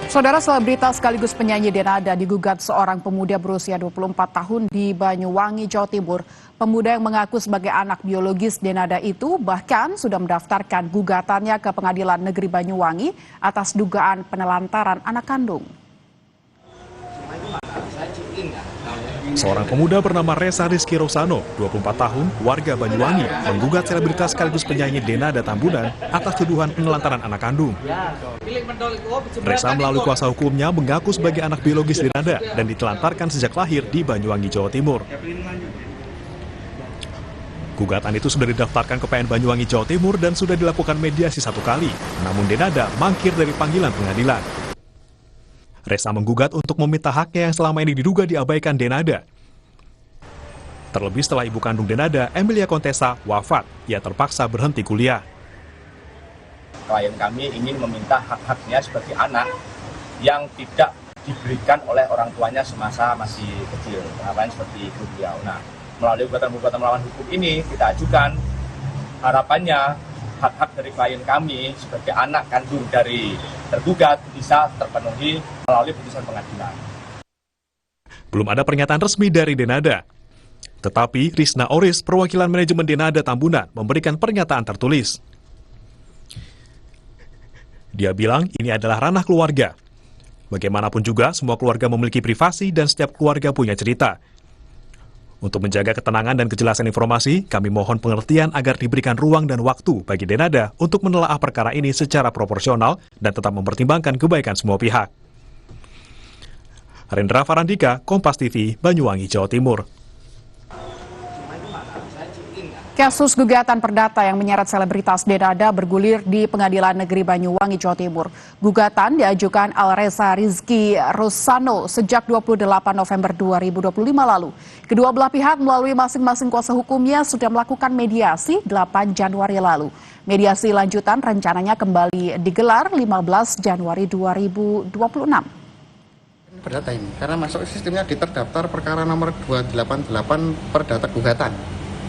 Saudara selebritas sekaligus penyanyi Denada digugat seorang pemuda berusia 24 tahun di Banyuwangi, Jawa Timur. Pemuda yang mengaku sebagai anak biologis Denada itu bahkan sudah mendaftarkan gugatannya ke Pengadilan Negeri Banyuwangi atas dugaan penelantaran anak kandung. Seorang pemuda bernama Reza Rizky Rosano, 24 tahun, warga Banyuwangi, menggugat selebritas sekaligus penyanyi Denada Tambunan atas tuduhan penelantaran anak kandung. Reza melalui kuasa hukumnya mengaku sebagai anak biologis Denada dan ditelantarkan sejak lahir di Banyuwangi, Jawa Timur. Gugatan itu sudah didaftarkan ke PN Banyuwangi, Jawa Timur dan sudah dilakukan mediasi 1 kali, namun Denada mangkir dari panggilan pengadilan. Reza menggugat untuk meminta haknya yang selama ini diduga diabaikan Denada. Terlebih setelah ibu kandung Denada, Emilia Contessa, wafat, ia terpaksa berhenti kuliah. Klien kami ingin meminta hak-haknya sebagai anak yang tidak diberikan oleh orang tuanya semasa masih kecil, lain seperti ibu beliau. Nah, melalui gugatan-gugatan melawan hukum ini kita ajukan harapannya hak-hak dari klien kami sebagai anak kandung dari tergugat bisa terpenuhi melalui putusan pengadilan. Belum ada pernyataan resmi dari Denada. Tetapi Rizna Oris, perwakilan manajemen Denada Tambunan, memberikan pernyataan tertulis. Dia bilang ini adalah ranah keluarga. Bagaimanapun juga, semua keluarga memiliki privasi dan setiap keluarga punya cerita. Untuk menjaga ketenangan dan kejelasan informasi, kami mohon pengertian agar diberikan ruang dan waktu bagi Denada untuk menelaah perkara ini secara proporsional dan tetap mempertimbangkan kebaikan semua pihak. Rendra Farandika, Kompas TV, Banyuwangi, Jawa Timur. Kasus gugatan perdata yang menyeret selebritas Denada bergulir di Pengadilan Negeri Banyuwangi, Jawa Timur. Gugatan diajukan Reza Rizky Rosano sejak 28 November 2025 lalu. Kedua belah pihak melalui masing-masing kuasa hukumnya sudah melakukan mediasi 8 Januari lalu. Mediasi lanjutan rencananya kembali digelar 15 Januari 2026. Perdata ini, karena masuk sistemnya di terdaftar perkara nomor 288 perdata gugatan.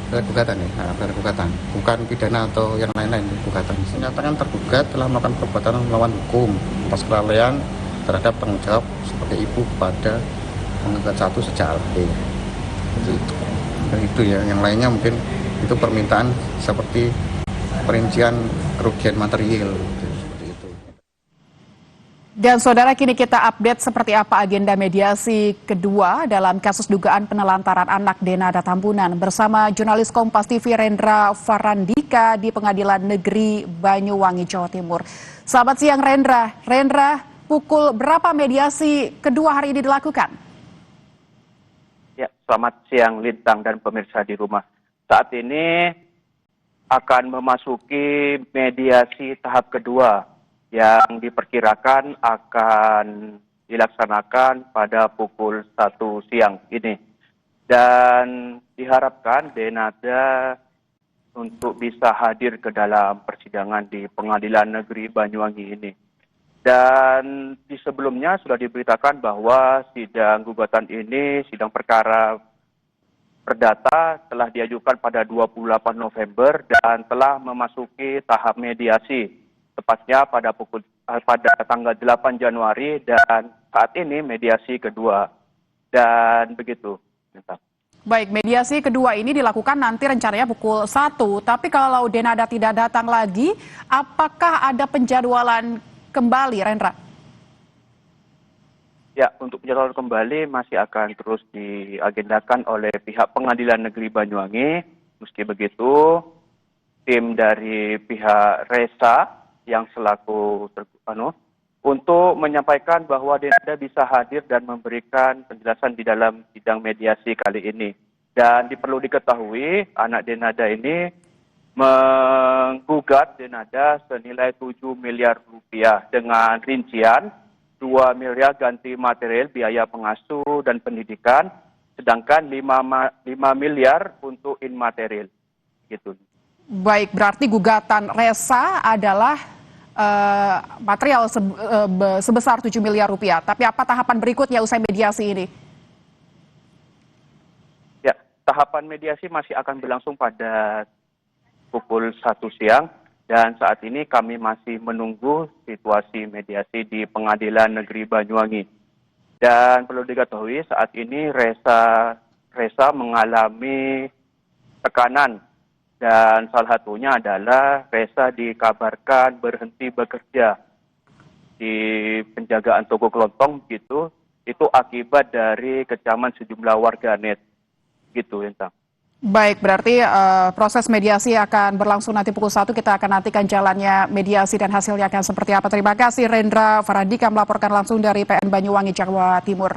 Gugatan ya, gugatan, bukan pidana atau yang lain-lain, gugatan. Menyatakan tergugat telah melakukan perbuatan melawan hukum atas kelalaian terhadap tanggung jawab sebagai ibu kepada penggugat 1 sejak lahir. Itu ya, yang lainnya mungkin itu permintaan seperti perincian kerugian material. Dan saudara, kini kita update seperti apa agenda mediasi kedua dalam kasus dugaan penelantaran anak Denada Tambunan bersama jurnalis Kompas TV Rendra Farandika di Pengadilan Negeri Banyuwangi, Jawa Timur. Selamat siang Rendra. Rendra, pukul berapa mediasi kedua hari ini dilakukan? Ya, selamat siang Lintang dan pemirsa di rumah. Saat ini akan memasuki mediasi tahap kedua yang diperkirakan akan dilaksanakan pada pukul 1 siang ini. Dan diharapkan Denada untuk bisa hadir ke dalam persidangan di Pengadilan Negeri Banyuwangi ini. Dan di sebelumnya sudah diberitakan bahwa sidang gugatan ini, sidang perkara perdata telah diajukan pada 28 November dan telah memasuki tahap mediasi. Tepatnya pada tanggal 8 Januari dan saat ini mediasi kedua. Dan begitu. Baik, mediasi kedua ini dilakukan nanti rencananya pukul 1. Tapi kalau Denada tidak datang lagi, apakah ada penjadwalan kembali, Rendra? Ya, untuk penjadwalan kembali masih akan terus diagendakan oleh pihak Pengadilan Negeri Banyuwangi. Meski begitu, tim dari pihak Reza yang selaku untuk menyampaikan bahwa Denada bisa hadir dan memberikan penjelasan di dalam sidang mediasi kali ini. Dan perlu diketahui, anak Denada ini menggugat Denada senilai 7 miliar rupiah dengan rincian 2 miliar ganti material biaya pengasuh dan pendidikan, sedangkan 5 miliar untuk inmaterial. Gitu. Baik, berarti gugatan Reza adalah material sebesar 7 miliar rupiah. Tapi apa tahapan berikutnya usai mediasi ini? Ya, tahapan mediasi masih akan berlangsung pada pukul 1 siang Dan saat ini kami masih menunggu situasi mediasi di Pengadilan Negeri Banyuwangi. Dan perlu diketahui saat ini Resa mengalami tekanan. Dan salah satunya adalah Resa dikabarkan berhenti bekerja di penjagaan toko kelontong gitu, itu akibat dari kecaman sejumlah warganet gitu, Entang. Baik, berarti proses mediasi akan berlangsung nanti pukul 1. Kita akan nantikan jalannya mediasi dan hasilnya akan seperti apa. Terima kasih Rendra Faradika melaporkan langsung dari PN Banyuwangi, Jawa Timur.